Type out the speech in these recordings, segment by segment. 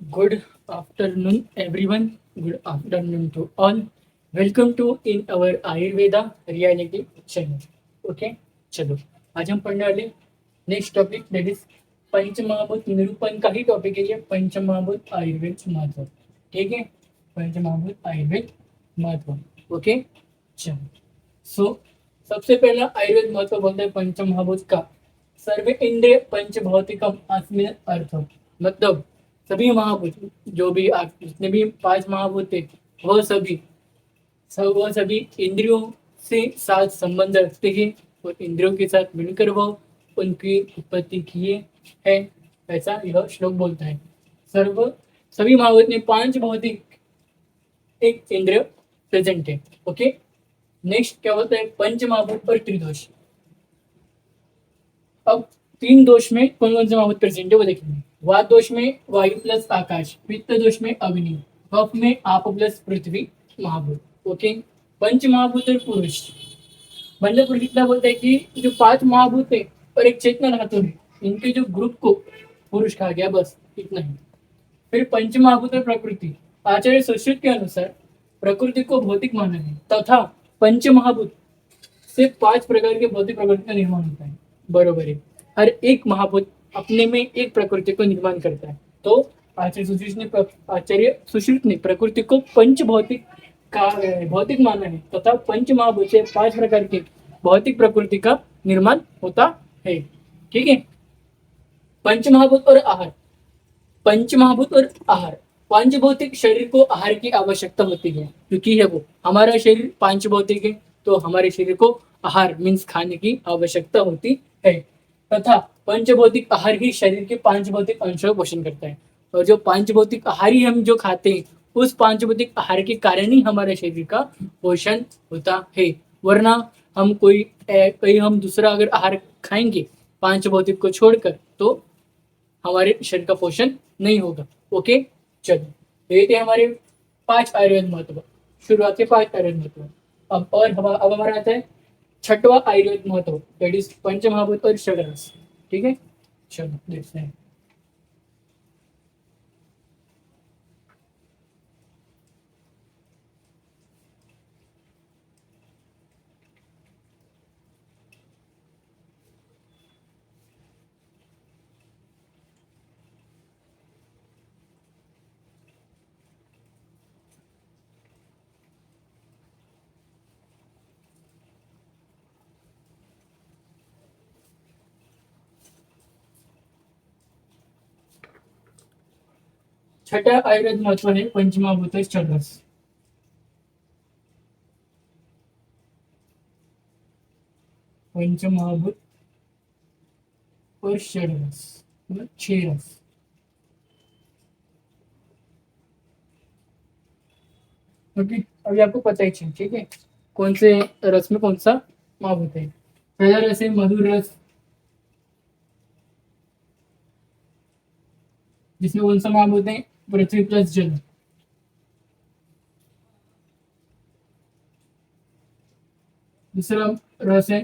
Good afternoon, everyone. Good afternoon to all. Welcome to in our Ayurveda reality channel. Okay, चलो आज हम पढ़ने वाले नेक्स्ट टॉपिक दैट इज पंचमहाभूत निरूपण का ही टॉपिक है ये पंचमहाभूत आयुर्वेद महत्व. ठीक है, पंचमहाभूत आयुर्वेद महत्व. ओके, चलो. सो सबसे पहला आयुर्वेद महत्व बोलते हैं पंचमहाभूत का. सर्व इंद्रिय पंचभौतिकम अस्मिन् अर्थ. मतलब सभी महाभूत, जो भी आप जितने भी पांच महाभूत थे, वह सभी वह सभी इंद्रियों से साथ संबंध रखते हैं और इंद्रियों के साथ मिलकर वह उनकी उत्पत्ति किए है. ऐसा यह श्लोक बोलता है. सर्व सभी महाभूत में पांच भौतिक एक इंद्रिय प्रेजेंट है. ओके, नेक्स्ट क्या होता है पंच महाभूत और त्रिदोष. अब तीन दोष में कौन कौन से महाभूत प्रेजेंट है वो देखेंगे. वात दोष में वायु प्लस आकाश, पित्त दोष में अग्नि, कफ में आप प्लस पृथ्वी महाभूत. ओके, पंच महाभूत और पुरुष मतलब पुरुष इतना बोलता है कि जो पांच महाभूत है और एक चेतना धातु है, इनके जो ग्रुप को पुरुष कहा गया, बस इतना ही. फिर पंच महाभूत और प्रकृति. आचार्य सुश्रुत के अनुसार प्रकृति को भौतिक माना है तथा पंच महाभूत से पांच प्रकार के भौतिक प्रकृति का निर्माण होता है. बरोबर है, हर एक महाभूत अपने में एक प्रकृति को निर्माण करता है. तो आचार्य सुश्रुत ने प्रकृति को पंच भौतिक का भौतिक माना है तथा पंच महाभूत से पांच प्रकार के भौतिक प्रकृति का निर्माण होता है. ठीक है, पंचमहाभूत और आहार. पंचमहाभूत और आहार, पांच भौतिक शरीर को आहार की आवश्यकता होती है क्योंकि है वो हमारा शरीर पांच भौतिक है, तो हमारे शरीर को आहार मीन्स खाने की आवश्यकता होती है. तथा पंचभौतिक आहार ही शरीर के पांच भौतिक अंशों का पोषण करता है. और जो पांच भौतिक आहार ही हम जो खाते हैं, उस पांच भौतिक आहार के कारण ही हमारे शरीर का पोषण होता है. वरना हम कहीं हम दूसरा अगर आहार खाएंगे पांच भौतिक को छोड़कर, तो हमारे शरीर का पोषण नहीं होगा. ओके, चलो ये थे हमारे पांच आयुर्वेद महत्व, शुरुआत के पांच आयुर्वेद महत्व. अब हमारा आता है छठवां आयुर्वेद महत्व, दैट इज पंचमहाभूत और षडरस. ठीक है, चलो देखते हैं. छठा आयुर्वेद महत्व है पंचमहाभूत और षडरस. पंचमहाभूत और षडरस मतलब छह रस. ओके, अभी आपको पता ही चाहिए. ठीक है, कौन से रस में कौन सा महाभूत है. पहला रस है मधुर रस, जिसमें कौन सा महाभूत है पृथ्वी प्लस जल. दूसरा रस है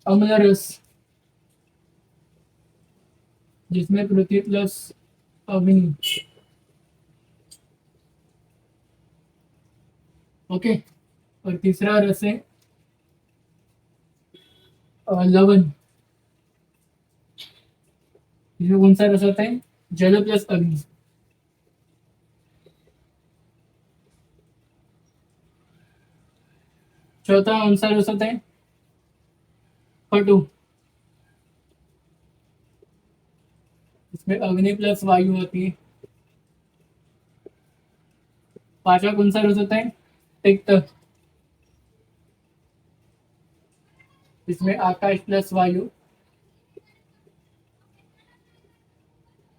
अम्ल रस, जिसमें पृथ्वी प्लस अग्नि. ओके, और तीसरा रस है लवण, इसमें कौन सा रस होता है जल प्लस अग्नि. चौथा कौन सा रस होता है पटु, इसमें अग्नि प्लस वायु होती है. पांचवा कौन सा रस होता है तिक्त, इसमें आकाश प्लस वायु.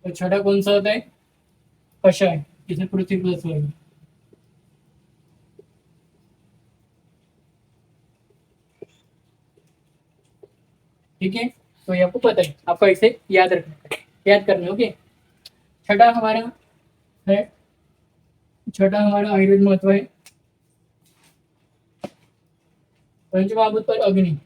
और छठा कौन सा होता है कषाय, इसमें पृथ्वी प्लस वायु. ठीक है, तो ये आपको पता है, आपको इसे याद रखना है, याद करना है. ओके, छठा हमारा है छठा हमारा आयुर्वेद महत्व है पंचमहाभूत पर अग्नि.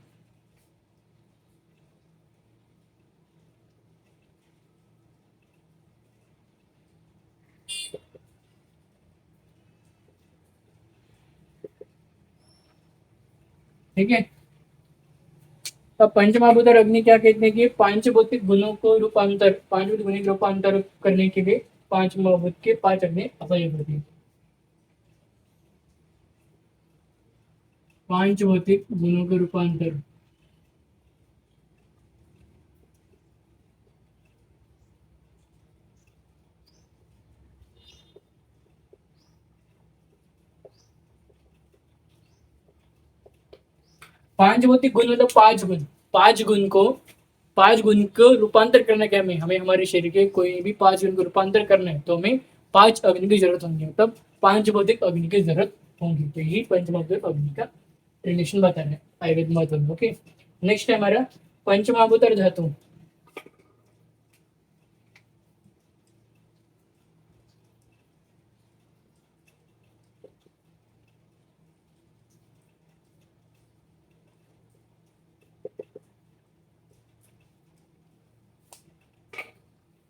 ठीक है। अब पंचमहाभूत और अग्नि क्या कहते हैं कि पांच भौतिक गुणों को रूपांतर, पांच भौतिक गुणों के रूपांतर करने के लिए पांच महाभूत के पांच अग्नि अवयव होती है। पांच भौतिक गुणों के रूपांतर, पांच भौतिक गुण मतलब पांच गुण, पांच गुण को, पांच गुण को रूपांतर करना क्या, हमें हमें हमारे शरीर के कोई भी पांच गुण को रूपांतर करना है तो हमें पांच अग्नि की जरूरत होगी, तब पांच भौतिक अग्नि की जरूरत होगी। तो यही पंचमहाभूत अग्नि का रिलेशन बताना है आयुर्वेद महत्व में। ओके, नेक्स्ट है हमारा पंचमहाभूत और धातु।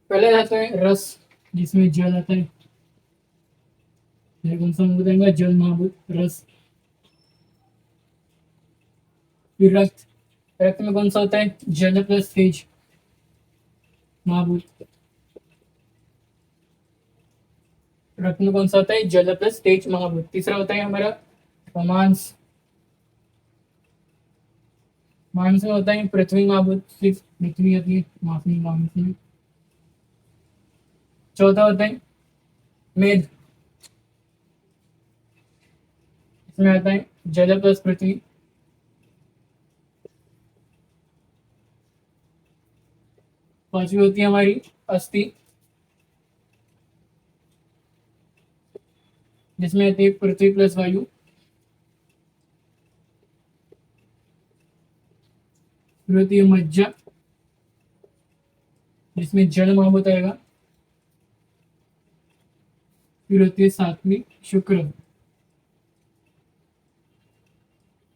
पहले आता है रस, जिसमें जल आता है, कौन सा महाभूत आएगा, जल महाभूत रस। फिर रक्त, रक्त में कौन सा होता है, जल प्लस तेज महाभूत। रक्त में कौन सा होता है, जल प्लस तेज महाभूत। तीसरा होता है हमारा मांस, मांस में होता है पृथ्वी महाभूत, सिर्फ पृथ्वी होती है मांस में। चौथा होता है मेद, इसमें आता है जल प्लस पृथ्वी। पांचवी होती है हमारी अस्थि, जिसमें आती है पृथ्वी प्लस वायु। फिर होती है मज्जा, जिसमें जल महाभूत आएगा। फिर होती है सातवीं शुक्र,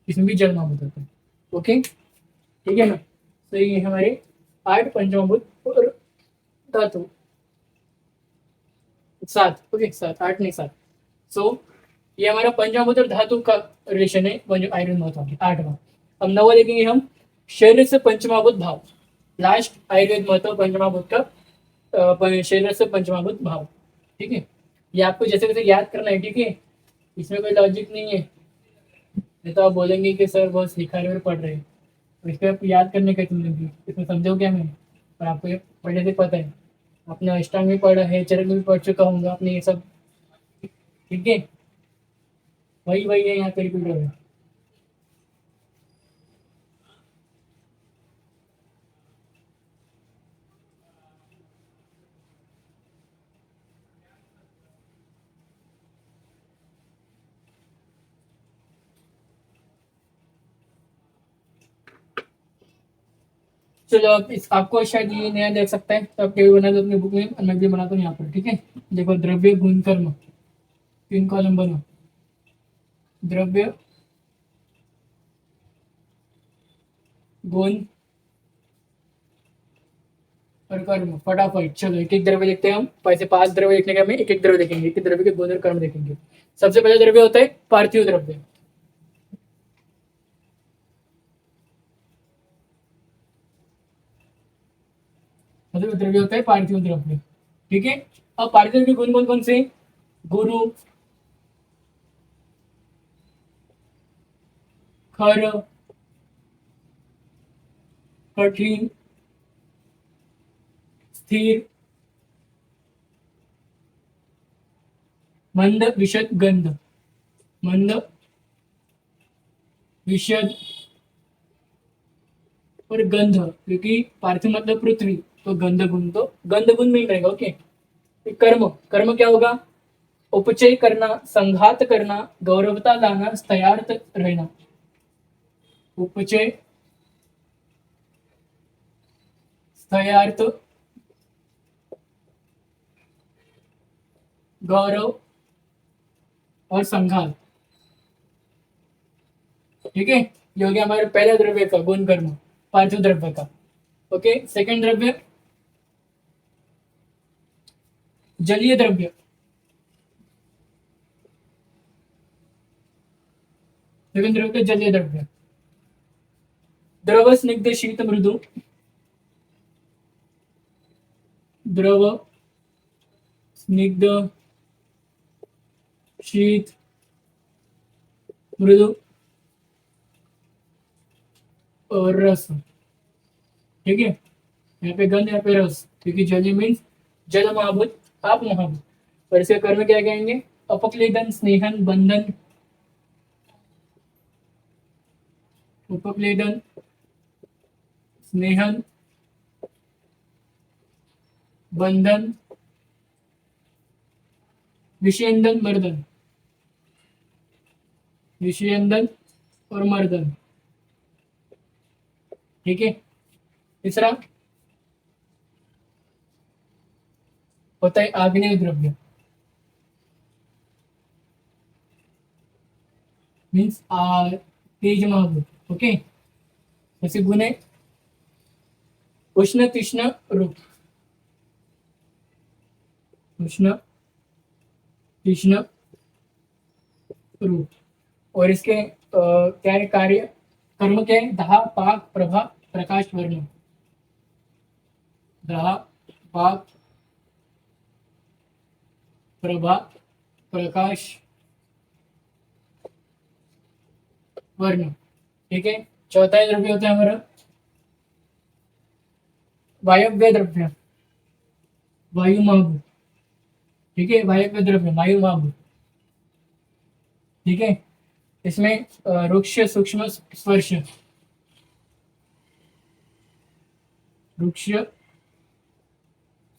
इसमें भी जल महाभूत होता है। ओके, ठीक है ना। तो ये हमारे आठ पंचमहाभूत और धातु, सात, ओके सात, आठ नहीं सात। सो ये हमारा पंचमहाभूत और धातु का रिलेशन है आयरन महत्व है, आठवां। अब नवा देखेंगे हम, शरीर से पंचमहाभूत भाव। लास्ट आयुर्वेद महत्व पंचमहाभूत का, शरीर से पंचमहाभूत भाव। ठीक है, ये आपको जैसे जैसे याद करना है, ठीक है, इसमें कोई लॉजिक नहीं है। नहीं तो आप बोलेंगे कि सर बहुत सिखा रहे और पढ़ रहे हैं, तो इस पर आप याद करने का जिंदगी, इसमें समझो क्या मैं, और आपको ये पहले से पता है, आपने अष्टांग भी पढ़ा है, चरण भी पढ़ चुका हूँ आपने ये सब। ठीक है, वही वही है, यहाँ पे रिपीट हो रहा है। चलो अब इस आपको शायद ये नया देख सकता है, तो आप टेबल बना दो अपनी बुक में, और मैं भी बनाता हूँ यहाँ पर। ठीक है, देखो द्रव्य गुण कर्म, तीन कॉलम बनो। द्रव्य गुण और कर्म, फटाफट चलो एक एक द्रव्य लिखते हैं हम। पैसे पांच द्रव्य लिखने का, हमें एक एक द्रव्य देखेंगे, एक एक द्रव्य के गुण और कर्म देखेंगे। सबसे पहला द्रव्य होता है पार्थिव द्रव्य। मतलब द्रव्य होता है पार्थिव द्रव्य। ठीक है, अब पार्थिव के गुण कौन कौन से, गुरु, खर, कठिन, स्थिर, मंद, विशद, गंध। मंद, विशद और गंध, क्योंकि पार्थिव मतलब पृथ्वी, तो गंध गुण, तो गंध गुण में रहेगा। ओके, फिर कर्म, कर्म क्या होगा, उपचय करना, संघात करना, गौरवता लाना, स्थयार्थ रहना। उपचय, स्थयार्थ, गौरव और संघात। ठीक है, ये हो गया हमारे पहले द्रव्य का गुण कर्म, पांचों द्रव्य का। ओके, सेकंड द्रव्य जलीय द्रव्य। सेकंड द्रव्य जलीय द्रव्य, द्रव स्निग्ध शीत मृदू, द्रव स्निग्ध शीत मृदु और रस। ठीक है, यहाँ पे गंध, यहाँ पे रस, क्योंकि जल मीन्स जल महाभूत, आप महाभूत। और इसके कर्म क्या कहेंगे? अपक्लेदन, स्नेहन, बंधन, उपक्लेदन, स्नेहन, बंधन, विषयंदन, मर्दन, विषयंदन और मर्दन। ठीक है, तीसरा होता है आग्नेय द्रव्य, मीन्स तेज महाभूत। ओके, जैसे गुण है उष्ण तीक्ष्ण रूप, उष्ण तीक्ष्ण रूप। और इसके क्या है कार्य? कर्म क्या है? दहा, पाक, प्रभा, प्रकाश, वर्ण। दहा, पाक, प्रभा, प्रकाश, वर्ण। ठीक है, चौथा द्रव्य होता है हमारा वायव्य द्रव्य, वायु महाभूत। ठीक है, वायव्य द्रव्य, वायु महाभूत। ठीक है, इसमें रुक्ष, सूक्ष्म, स्पर्श, रुक्ष,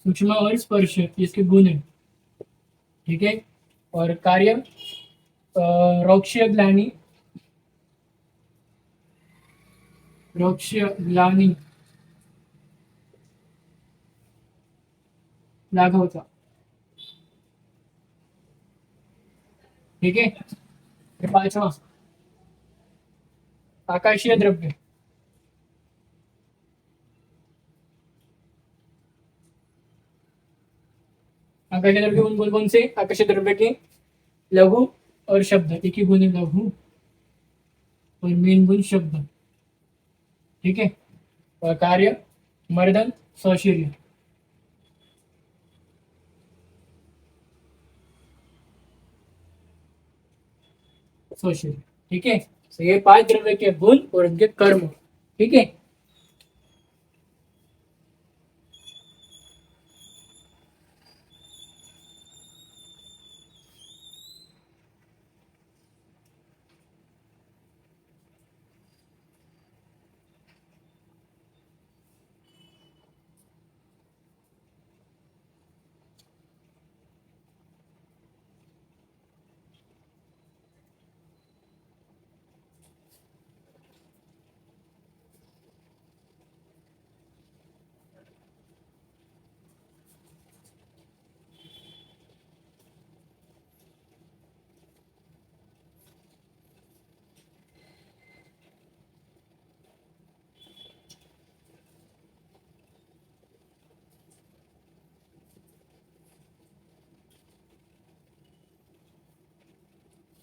सूक्ष्म और स्पर्श इसके गुण है। ठीक है, और कार्य रोक्ष, ग्लानि, रोक्ष, ग्लानि, लाघवता। ठीक है, पांचवा आकाशीय द्रव्य, आकाशीय द्रव्य कौन कौन से? आकाशीय द्रव्य के लघु और शब्द, एक ही गुण है लघु और मेन गुण शब्द। ठीक है, और कार्य मर्दन, सौशीर्य। सौशीर्य। ठीक है, तो ये पांच द्रव्य के गुण और उनके कर्म। ठीक है,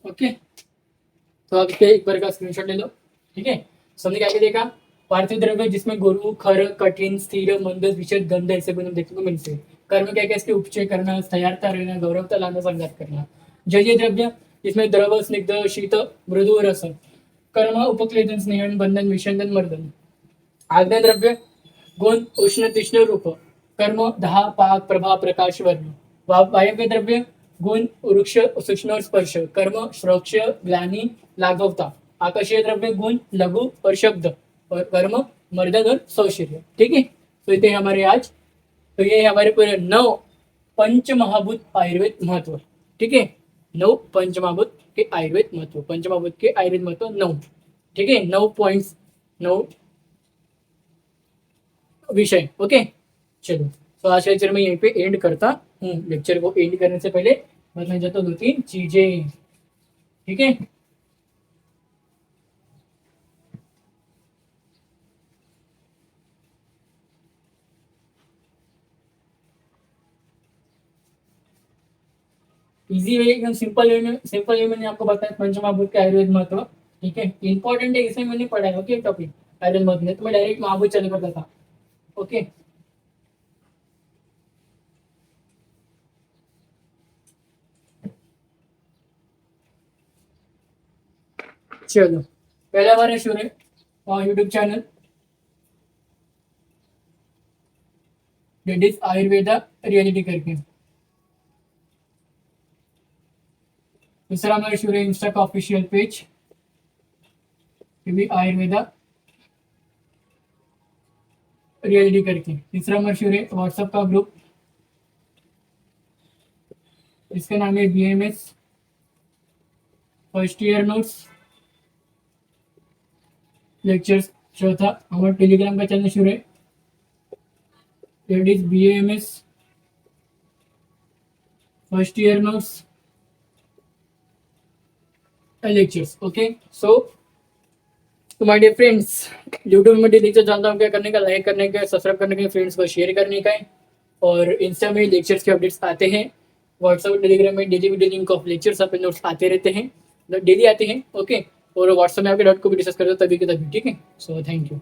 ओके, तो आप इसके एक बार का स्क्रीनशॉट ले लो। ठीक है, समझे क्या क्या देखा? पार्थिव द्रव्य जिसमें गुरु, खर, कठिन, स्थिर, मंद, विशद, गंध ऐसे गुण देखने को मिलते हैं। कर्म क्या क्या? इसके उपचय करना, तैयारता रहना, गौरवता लाना, संघात करना। जलीय द्रव्य जिसमें द्रव, स्निग्ध, शीत, मृदु, रस। कर्म उपक्लेदन, स्नेहन, बंधन, विषंदन, मर्दन। आग्नेय द्रव्य गुण उष्ण तीक्ष्ण रूप। कर्म दहा, पाक, प्रभा, प्रकाश, वर्ण। वायव्य द्रव्य गुण वृक्ष, सूक्ष्म और स्पर्श। कर्म श्रोक्ष, ग्लानि, लाघवता। आकाशीय द्रव्य गुण लघु और शब्द, और कर्म मर्दन और सौशीर्य। ठीक है, तो ये हमारे आज, तो ये हमारे पूरे 9 पंच महाभूत आयुर्वेद महत्व। ठीक है, 9 पंच महाभूत के आयुर्वेद महत्व, पंच महाभूत के आयुर्वेद महत्व 9। ठीक है, 9 पॉइंट्स, 9 विषय। ओके, चलो, तो आज का लेक्चर मैं यहीं पे एंड करता हूँ। लेक्चर को एंड करने से पहले बताना चाहता हूँ 2-3 चीजें। ठीक है, इजी वे, एकदम सिंपल वे में, सिंपल वे मैंने आपको बताया पंचमहाभूत के आयुर्वेद महत्व। ठीक है, इंपॉर्टेंट है, इसे मैंने पढ़ा है। ओके, टॉपिक आयरन मत नहीं, तो मैं डायरेक्ट महाबूद चालू करता था। ओके, चलो पहला हमारा शुरू है YouTube channel, that is Ayurveda reality करके। दूसरा हमारा शुरू है इंस्टा का ऑफिशियल पेज, ये भी आयुर्वेदा रियलिटी करके। तीसरा हमारा शुरू है व्हाट्सएप का ग्रुप, इसका नाम है BMS first year notes lectures. चौथा हमारा टेलीग्राम का चैनल शुरू है, that is BAMS first year notes lectures. Okay, so तो माय डियर फ्रेंड्स, यूट्यूब में लेक्चर जानता हूँ क्या करने का, लाइक करने का, सब्सक्राइब करने का, फ्रेंड्स को शेयर करने का है। और इंस्टा में लेक्चर्स के अपडेट्स आते हैं, व्हाट्सएप और टेलीग्राम में daily video link of lectures आपके नोट्स आते रहते हैं, डेली आते हैं। ओके, और व्हाट्सएप में आपके डाउट को भी डिस्कस करते हो तभी के तभी, ठीक है। So thank you.